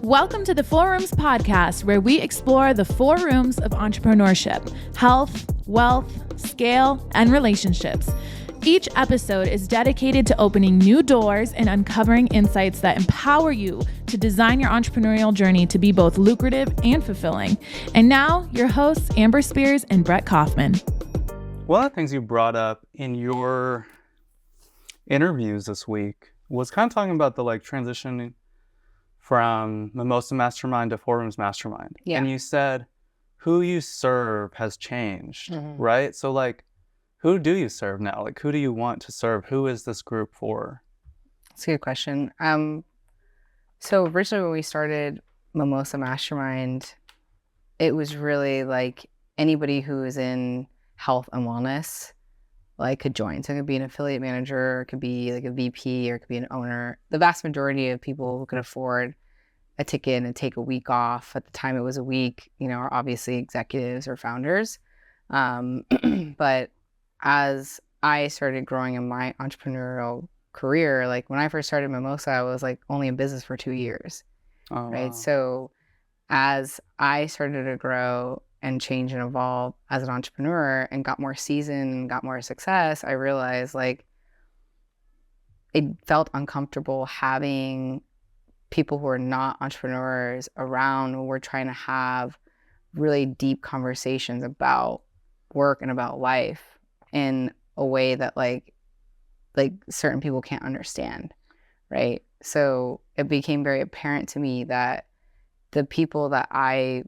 Welcome to the Four Rooms podcast, where we explore the four rooms of entrepreneurship: health, wealth, scale, and relationships. Each episode is dedicated to opening new doors and uncovering insights that empower you to design your entrepreneurial journey to be both lucrative and fulfilling. And now, your hosts, Amber Spears and Brett Kaufman. One of the things you brought up in your interviews this week was kind of talking about the transitioning from Mimosa Mastermind to Four Rooms Mastermind. Yeah. And you said who you serve has changed, right? So who do you serve now? Who do you want to serve? Who is this group for? That's a good question. So originally when we started Mimosa Mastermind, it was really anybody who is in health and wellness could join. So it could be an affiliate manager, it could be a VP, or it could be an owner. The vast majority of people who could afford a ticket and take a week off, at the time it was a week, are obviously executives or founders. But as I started growing in my entrepreneurial career, when I first started Mimosa, I was only in business for 2 years, right? Wow. So as I started to grow and change and evolve as an entrepreneur and got more seasoned, got more success, I realized it felt uncomfortable having people who are not entrepreneurs around when we're trying to have really deep conversations about work and about life in a way that certain people can't understand, right? So it became very apparent to me that the people that I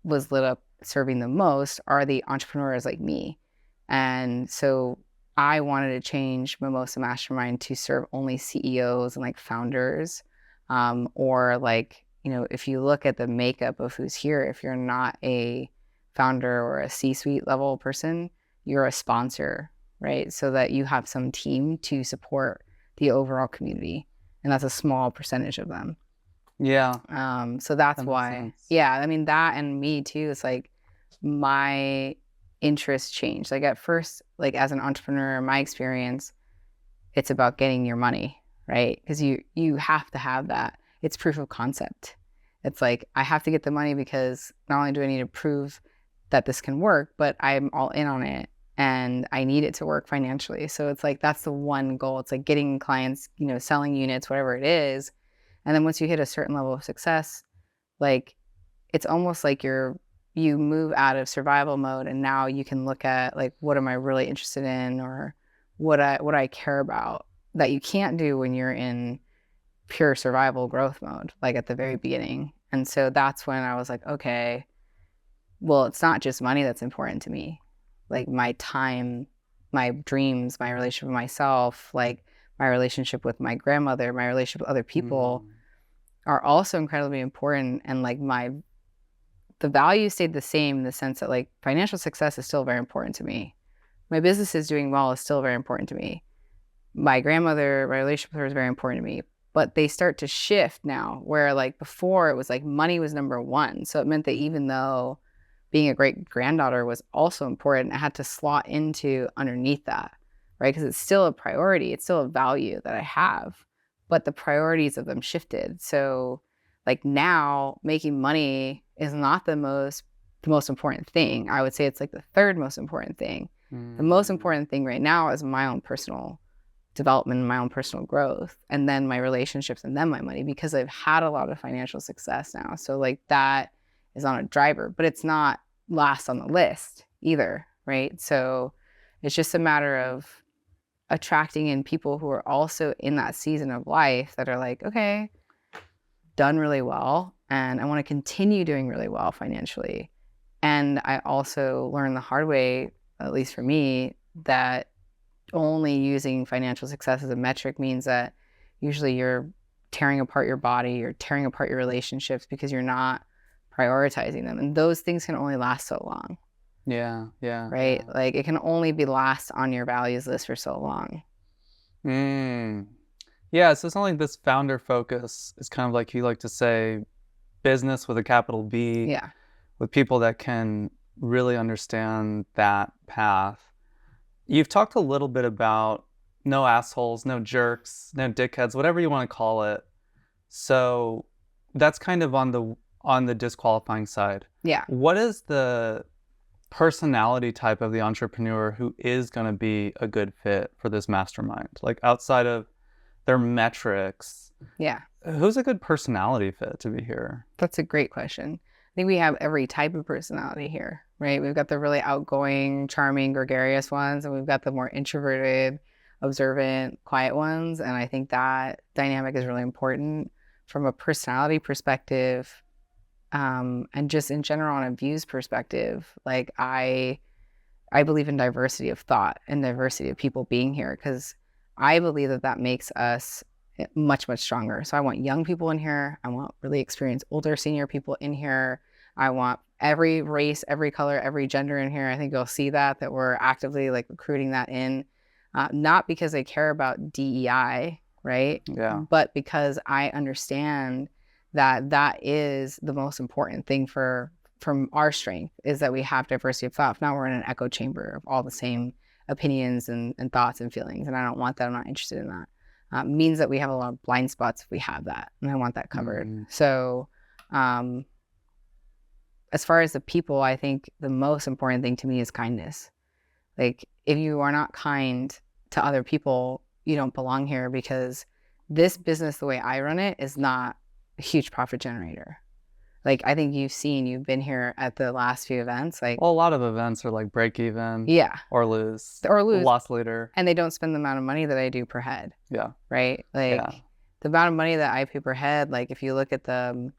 was lit up serving the most are the entrepreneurs like me. And so I wanted to change Mimosa Mastermind to serve only CEOs and founders, or if you look at the makeup of who's here, if you're not a founder or a C-suite level person, you're a sponsor, right? So that you have some team to support the overall community, and that's a small percentage of them. Yeah. So that's that why. sense. Yeah, I mean, that and me too, it's my interests changed. At first, as an entrepreneur, my experience, it's about getting your money, right? Because you have to have that. It's proof of concept. It's I have to get the money because not only do I need to prove that this can work, but I'm all in on it and I need it to work financially. So it's that's the one goal. It's getting clients, selling units, whatever it is. And then once you hit a certain level of success, it's almost you move out of survival mode, and now you can look at what am I really interested in, or what I care about, that you can't do when you're in pure survival growth mode, at the very beginning. And so that's when I was okay, well, it's not just money that's important to me. My time, my dreams, my relationship with myself, my relationship with my grandmother, my relationship with other people are also incredibly important. And the value stayed the same in the sense that financial success is still very important to me. My business is doing well is still very important to me. My grandmother, my relationship with her is very important to me. But they start to shift now, where before it was money was number one. So it meant that even though being a great granddaughter was also important, I had to slot into underneath that, right? Because it's still a priority. It's still a value that I have, but the priorities of them shifted. So now making money is not the most important thing. I would say it's the third most important thing. The most important thing right now is my own personal development and my own personal growth, and then my relationships, and then my money, because I've had a lot of financial success now. So that is on a driver, but it's not last on the list either, right? So it's just a matter of attracting in people who are also in that season of life that are okay, done really well, and I want to continue doing really well financially. And I also learned the hard way, at least for me, that only using financial success as a metric means that usually you're tearing apart your body, you're tearing apart your relationships because you're not prioritizing them. And those things can only last so long. Yeah. Right? Yeah. It can only be last on your values list for so long. Yeah, so it's not this founder focus. It's kind of you like to say business with a capital B. Yeah. With people that can really understand that path. You've talked a little bit about no assholes, no jerks, no dickheads, whatever you want to call it. So that's kind of on the disqualifying side. Yeah. What is the personality type of the entrepreneur who is going to be a good fit for this mastermind? Like outside of their metrics, Yeah. who's a good personality fit to be here? That's a great question. I think we have every type of personality here, right? We've got the really outgoing, charming, gregarious ones, and we've got the more introverted, observant, quiet ones. And I think that dynamic is really important from a personality perspective, and just in general on a views perspective. Like I believe in diversity of thought and diversity of people being here, because I believe that makes us much, much stronger. So I want young people in here. I want really experienced older senior people in here. I want every race, every color, every gender in here. I think you'll see that we're actively like recruiting that in, not because I care about DEI, right? Yeah. But because I understand that is the most important thing from our strength, is that we have diversity of thought. If not, we're in an echo chamber of all the same opinions and thoughts and feelings. And I don't want that. I'm not interested in that. Means that we have a lot of blind spots if we have that. And I want that covered. Mm-hmm. So as far as the people, I think the most important thing to me is kindness. Like if you are not kind to other people, you don't belong here, because this business, the way I run it, is not a huge profit generator. Like I think you've been here at the last few events. Like, well, a lot of events are like break even, yeah, or lose, loss leader, and they don't spend the amount of money that I do per head. Yeah, right. Like the amount of money that I pay per head. Like if you look at the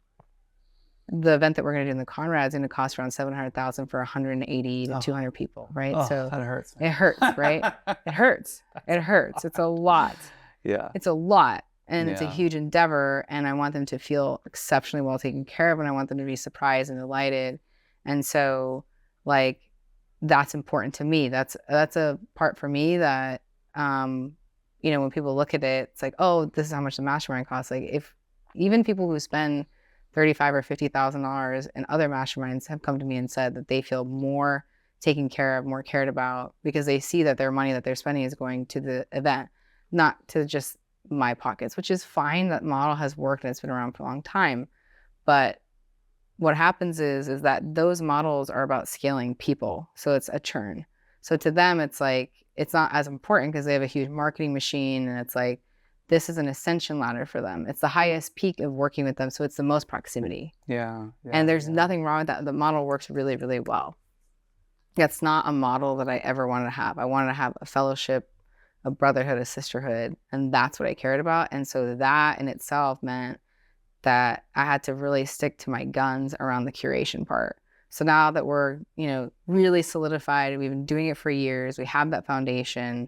event that we're going to do in the Conrad, is going to cost around $700,000 for 180 to 200 people. Right. Oh, so that hurts. It hurts, right? It hurts. It hurts. It's a lot. Yeah. It's a lot. And it's a huge endeavor, and I want them to feel exceptionally well taken care of, and I want them to be surprised and delighted. And so, like, that's important to me. That's a part for me that, when people look at it, it's like, oh, this is how much the mastermind costs. Like, if even people who spend $35,000 or $50,000 in other masterminds have come to me and said that they feel more taken care of, more cared about, because they see that their money that they're spending is going to the event, not to just my pockets, which is fine. That model has worked and it's been around for a long time. But what happens is that those models are about scaling people. So it's a churn. So to them, it's like, it's not as important because they have a huge marketing machine, and it's like, this is an ascension ladder for them. It's the highest peak of working with them. So it's the most proximity. Yeah. And there's nothing wrong with that. The model works really, really well. That's not a model that I ever wanted to have. I wanted to have a fellowship, a brotherhood, a sisterhood, and that's what I cared about. And so that in itself meant that I had to really stick to my guns around the curation part. So now that we're, really solidified, we've been doing it for years, we have that foundation,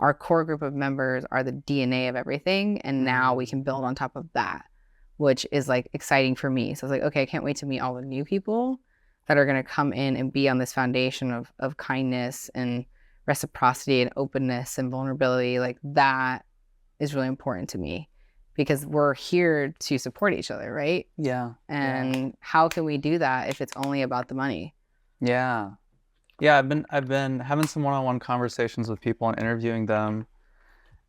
our core group of members are the DNA of everything, and now we can build on top of that, which is like exciting for me. So it's like, okay, I can't wait to meet all the new people that are going to come in and be on this foundation of kindness and reciprocity and openness and vulnerability. Like that is really important to me, because we're here to support each other, right? Yeah. And how can we do that if it's only about the money? Yeah. I've been having some one-on-one conversations with people and interviewing them,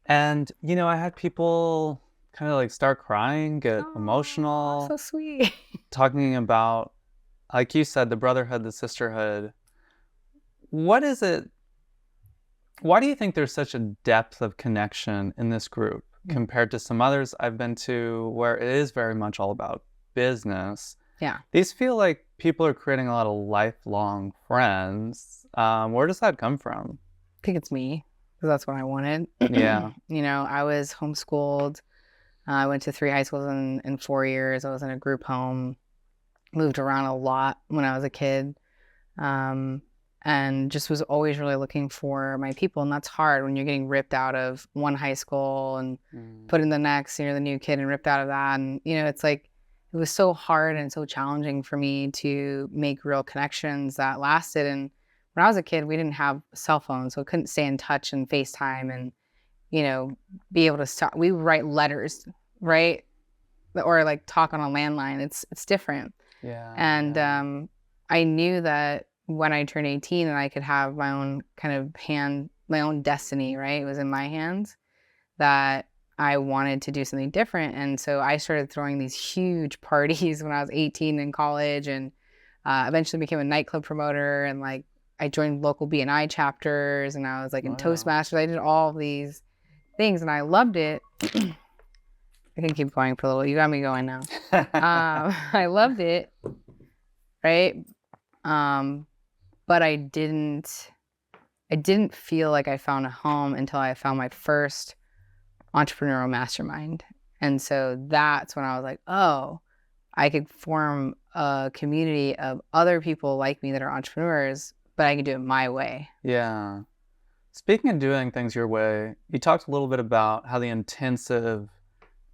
and I had people kind of like start crying, get emotional. So sweet. Talking about, like you said, the brotherhood, the sisterhood. What is it? Why do you think there's such a depth of connection in this group compared to some others I've been to where it is very much all about business? Yeah. These feel like people are creating a lot of lifelong friends. Where does that come from? I think it's me, because that's what I wanted. Yeah. I was homeschooled. I went to 3 high schools in 4 years. I was in a group home, moved around a lot when I was a kid. And just was always really looking for my people. And that's hard when you're getting ripped out of one high school and put in the next, the new kid, and ripped out of that. And, it's like, it was so hard and so challenging for me to make real connections that lasted. And when I was a kid, we didn't have cell phones, so I couldn't stay in touch and FaceTime and, be able to start. We would write letters, right? Or like talk on a landline. It's different. Yeah. And I knew that when I turned 18 and I could have my own kind of my own destiny, right? It was in my hands, that I wanted to do something different. And so I started throwing these huge parties when I was 18 in college, and eventually became a nightclub promoter. And like, I joined local BNI chapters, and I was like in Toastmasters. I did all of these things and I loved it. I can keep going for a little. You got me going now. I loved it. Right. But I didn't feel like I found a home until I found my first entrepreneurial mastermind. And so that's when I was like, oh, I could form a community of other people like me that are entrepreneurs, but I can do it my way. Yeah. Speaking of doing things your way, you talked a little bit about how the intensive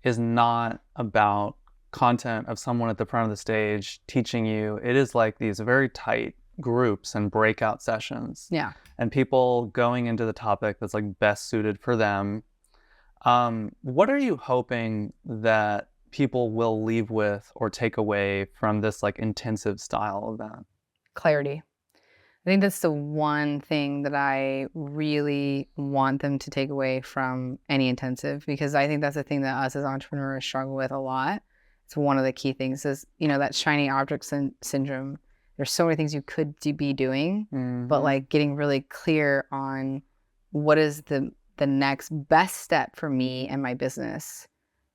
is not about content of someone at the front of the stage teaching you. It is like these very tight groups and breakout sessions. Yeah. And people going into the topic that's like best suited for them. What are you hoping that people will leave with or take away from this like intensive style event? Clarity. I think that's the one thing that I really want them to take away from any intensive, because I think that's the thing that us as entrepreneurs struggle with a lot. It's one of the key things is, that shiny object syndrome. There's so many things you could be doing, but like getting really clear on what is the next best step for me and my business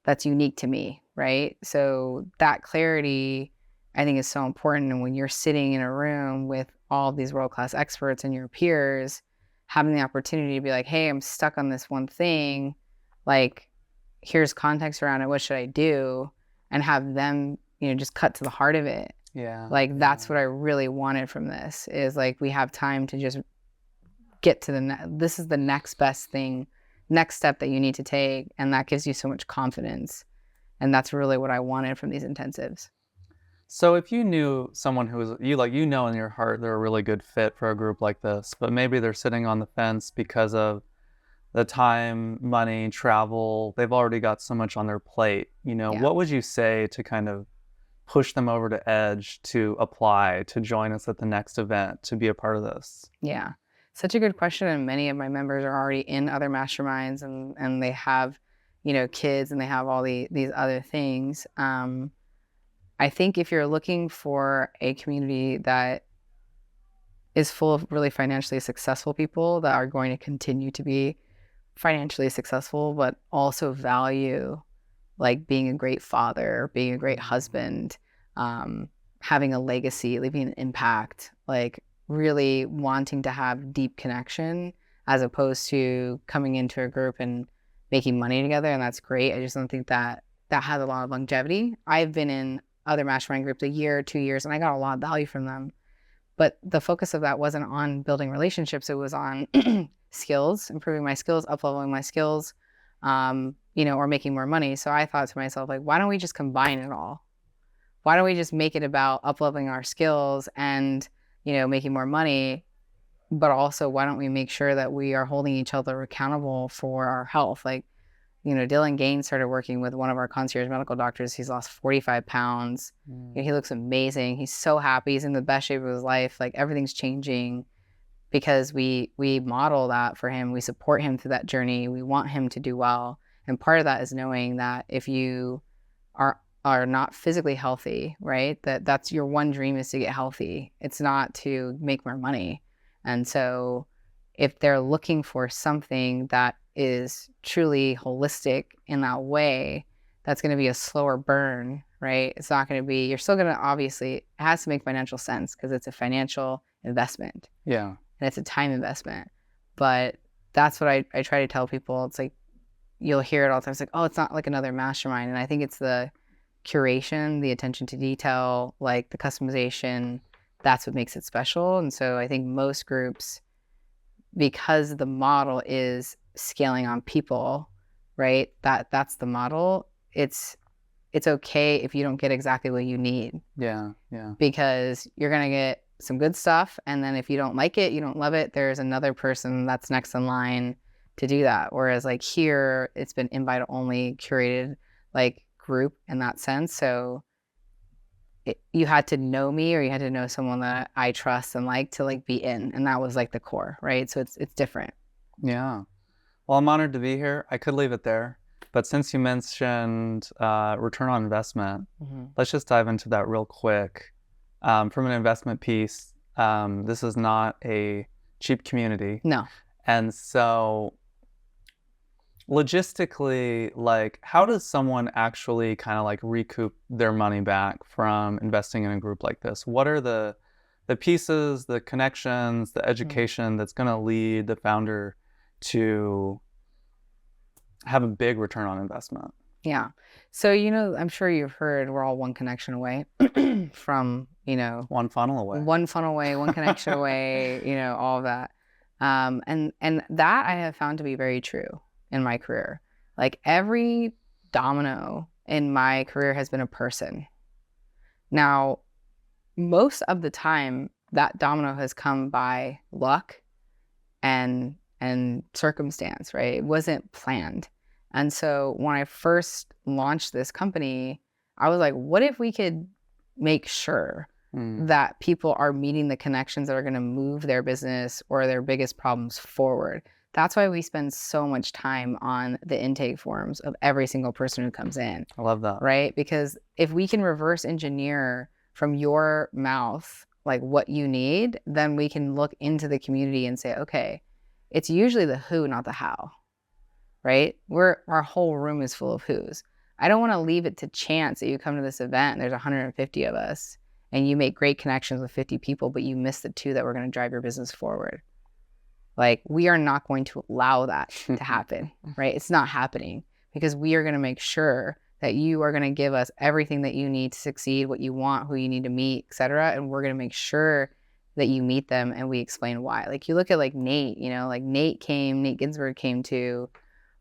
that's unique to me, right? So that clarity, I think, is so important. And when you're sitting in a room with all these world-class experts and your peers, having the opportunity to be like, hey, I'm stuck on this one thing, like, here's context around it, what should I do? And have them, just cut to the heart of it. Yeah. Like, that's what I really wanted from this, is like, we have time to just get to this is the next best thing, next step that you need to take. And that gives you so much confidence. And that's really what I wanted from these intensives. So if you knew someone who was, in your heart, they're a really good fit for a group like this, but maybe they're sitting on the fence because of the time, money, travel, they've already got so much on their plate, what would you say to kind of push them over to edge to apply, to join us at the next event, to be a part of this? Yeah, such a good question. And many of my members are already in other masterminds, and they have, kids, and they have all these other things. I think if you're looking for a community that is full of really financially successful people that are going to continue to be financially successful, but also value like being a great father, being a great husband, having a legacy, leaving an impact, like really wanting to have deep connection, as opposed to coming into a group and making money together. And that's great. I just don't think that has a lot of longevity. I've been in other mastermind groups a year, 2 years, and I got a lot of value from them. But the focus of that wasn't on building relationships. It was on skills, improving my skills, up-leveling my skills, or making more money. So I thought to myself, like, why don't we just combine it all? Why don't we just make it about up-leveling our skills and, making more money? But also, why don't we make sure that we are holding each other accountable for our health? Like, Dylan Gaines started working with one of our concierge medical doctors. He's lost 45 pounds. He looks amazing. He's so happy. He's in the best shape of his life. Like, everything's changing because we model that for him. We support him through that journey. We want him to do well. And part of that is knowing that if you are not physically healthy, right, that's your one dream, is to get healthy. It's not to make more money. And so if they're looking for something that is truly holistic in that way, that's going to be a slower burn, right? It's not going to be, you're still going to, obviously, it has to make financial sense because it's a financial investment. Yeah. And it's a time investment. But that's what I try to tell people. It's like, you'll hear it all the time. It's like, oh, it's not like another mastermind. And I think it's the curation, the attention to detail, like the customization, that's what makes it special. And so I think most groups, because the model is scaling on people, right? That's the model. It's okay if you don't get exactly what you need. Yeah. Because you're going to get some good stuff. And then if you don't like it, you don't love it, there's another person that's next in line to do that. Whereas like here, it's been invite only, curated like group in that sense. So you had to know me, or you had to know someone that I trust and like to like be in. And that was like the core, right? So it's different. Yeah. Well, I'm honored to be here. I could leave it there, But since you mentioned return on investment, let's just dive into that real quick. From an investment piece, this is not a cheap community. No. And so logistically, like, how does someone actually kind of like recoup their money back from investing in a group like this? What are the pieces, the connections, the education that's going to lead the founder to have a big return on investment? Yeah. So, I'm sure you've heard we're all one connection away from, One funnel away. One funnel away, one connection away, all of that. And that I have found to be very true in my career. Like every domino in my career has been a person. Now, most of the time that domino has come by luck and circumstance, right? It wasn't planned. And so when I first launched this company, I was like, what if we could make sure that people are meeting the connections that are going to move their business or their biggest problems forward? That's why we spend so much time on the intake forms of every single person who comes in. I love that. Right? Because if we can reverse engineer from your mouth like what you need, then we can look into the community and say, okay, it's usually the who, not the how. Right? Our whole room is full of who's. I don't want to leave it to chance that you come to this event and there's 150 of us and you make great connections with 50 people, but you miss the 2 that were going to drive your business forward. Like, we are not going to allow that to happen, right? It's not happening, because we are going to make sure that you are going to give us everything that you need to succeed, what you want, who you need to meet, et cetera. And we're going to make sure that you meet them and we explain why. Like, you look at like Nate, like Nate Ginsburg came to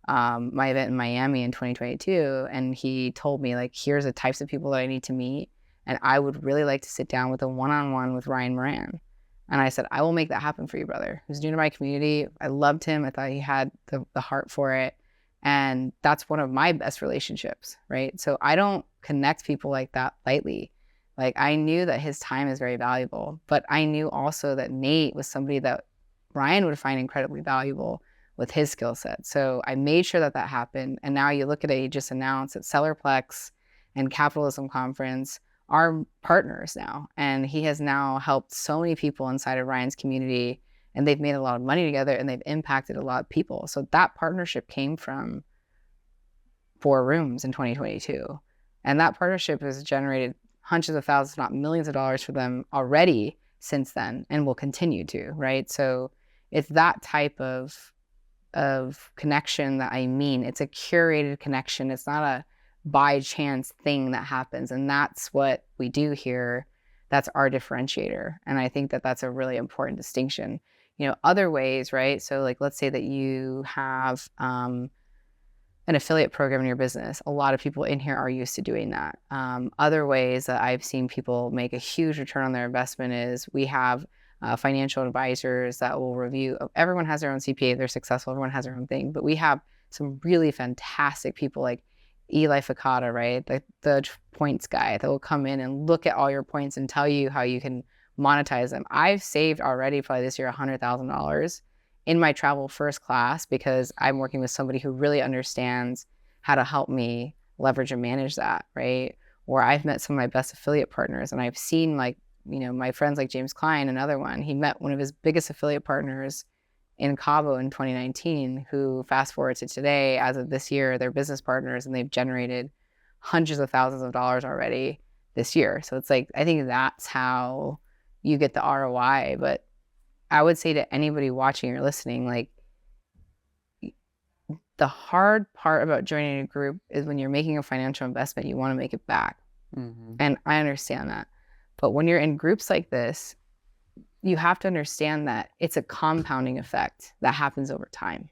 my event in Miami in 2022, and he told me, like, here's the types of people that I need to meet, and I would really like to sit down with a one-on-one with Ryan Moran. And I said, I will make that happen for you, brother. He was new to my community. I loved him. I thought he had the heart for it. And that's one of my best relationships, right? So I don't connect people like that lightly. Like, I knew that his time is very valuable, but I knew also that Nate was somebody that Ryan would find incredibly valuable with his skill set. So I made sure that that happened. And now you look at it, he just announced that Sellerplex and Capitalism Conference are partners now. And he has now helped so many people inside of Ryan's community, and they've made a lot of money together, and they've impacted a lot of people. So that partnership came from Four Rooms in 2022. And that partnership has generated hundreds of thousands, if not millions of dollars for them already since then, and will continue to, right? So it's that type of connection that I mean. It's a curated connection. It's not a by chance thing that happens. And that's what we do here. That's our differentiator. And I think that that's a really important distinction. Other ways, right? So like, let's say that you have an affiliate program in your business. A lot of people in here are used to doing that. Other ways that I've seen people make a huge return on their investment is we have financial advisors that will review. Everyone has their own CPA. They're successful. Everyone has their own thing. But we have some really fantastic people like Eli Fakata, right? The points guy that will come in and look at all your points and tell you how you can monetize them. I've saved already probably this year $100,000 in my travel first class because I'm working with somebody who really understands how to help me leverage and manage that, right? Or I've met some of my best affiliate partners, and I've seen, like, my friends like James Klein, another one, he met one of his biggest affiliate partners in Cabo in 2019, who fast forward to today, as of this year, they're business partners, and they've generated hundreds of thousands of dollars already this year. So it's like, I think that's how you get the ROI. But I would say to anybody watching or listening, like, the hard part about joining a group is when you're making a financial investment, you want to make it back. Mm-hmm. And I understand that. But when you're in groups like this, you have to understand that it's a compounding effect that happens over time.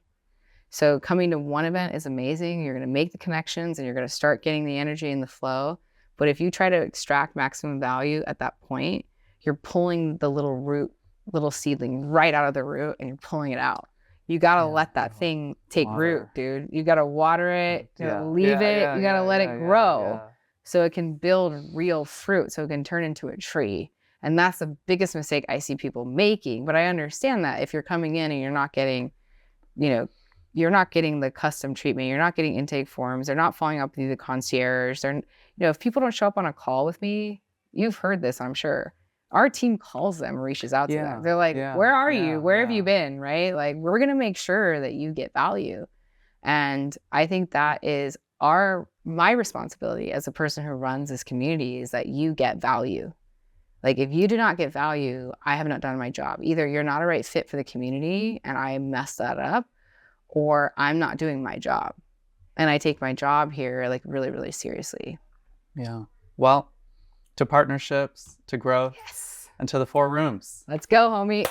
So coming to one event is amazing. You're going to make the connections and you're going to start getting the energy and the flow. But if you try to extract maximum value at that point, you're pulling the little seedling right out of the root, and you're pulling it out. You got to let that thing take root, dude. You got to water it, leave it. You got to let it grow so it can build real fruit, so it can turn into a tree. And that's the biggest mistake I see people making. But I understand that if you're coming in and you're not getting, you're not getting the custom treatment. You're not getting intake forms. They're not following up with the concierge. They're, if people don't show up on a call with me, you've heard this, I'm sure. Our team calls them, reaches out to them. They're like, where are you? Where have you been? Right? Like, we're going to make sure that you get value. And I think that is my responsibility as a person who runs this community, is that you get value. Like, if you do not get value, I have not done my job. Either you're not a right fit for the community and I messed that up, or I'm not doing my job. And I take my job here like really, really seriously. Yeah. Well, to partnerships, to growth, and to the 4 rooms. Let's go, homie.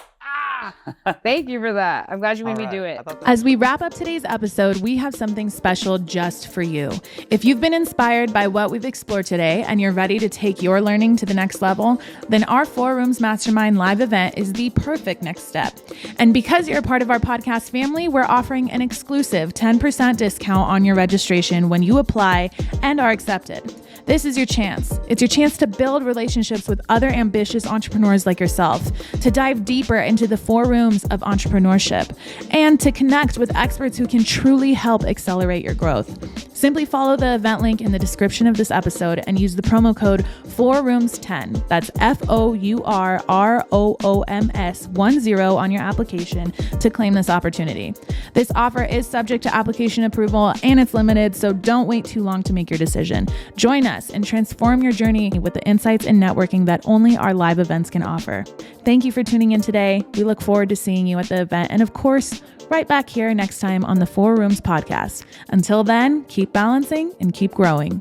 Thank you for that. I'm glad you made me do it. As we wrap up today's episode, we have something special just for you. If you've been inspired by what we've explored today and you're ready to take your learning to the next level, then our 4 Rooms Mastermind live event is the perfect next step. And because you're a part of our podcast family, we're offering an exclusive 10% discount on your registration when you apply and are accepted. This is your chance. It's your chance to build relationships with other ambitious entrepreneurs like yourself, to dive deeper into the 4 rooms of entrepreneurship, and to connect with experts who can truly help accelerate your growth. Simply follow the event link in the description of this episode and use the promo code 4rooms10. That's FOURROOMS10 on your application to claim this opportunity. This offer is subject to application approval and it's limited, so don't wait too long to make your decision. Join us and transform your journey with the insights and networking that only our live events can offer. Thank you for tuning in today. We look forward to seeing you at the event and, of course, right back here next time on the 4 Rooms podcast. Until then, keep balancing and keep growing.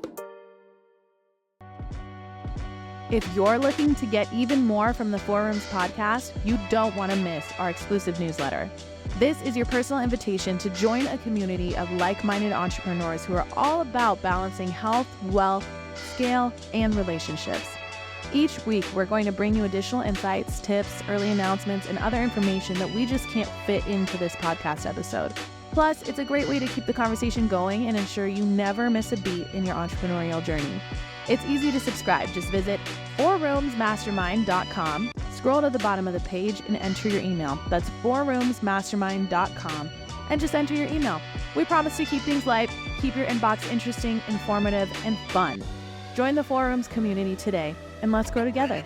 If you're looking to get even more from the 4 Rooms podcast, you don't want to miss our exclusive newsletter. This is your personal invitation to join a community of like-minded entrepreneurs who are all about balancing health, wealth, scale, and relationships. Each week, we're going to bring you additional insights, tips, early announcements, and other information that we just can't fit into this podcast episode. Plus, it's a great way to keep the conversation going and ensure you never miss a beat in your entrepreneurial journey. It's easy to subscribe. Just visit fourroomsmastermind.com, scroll to the bottom of the page, and enter your email. That's fourroomsmastermind.com, and just enter your email. We promise to keep things light, keep your inbox interesting, informative, and fun. Join the 4 Rooms community today, and let's grow together.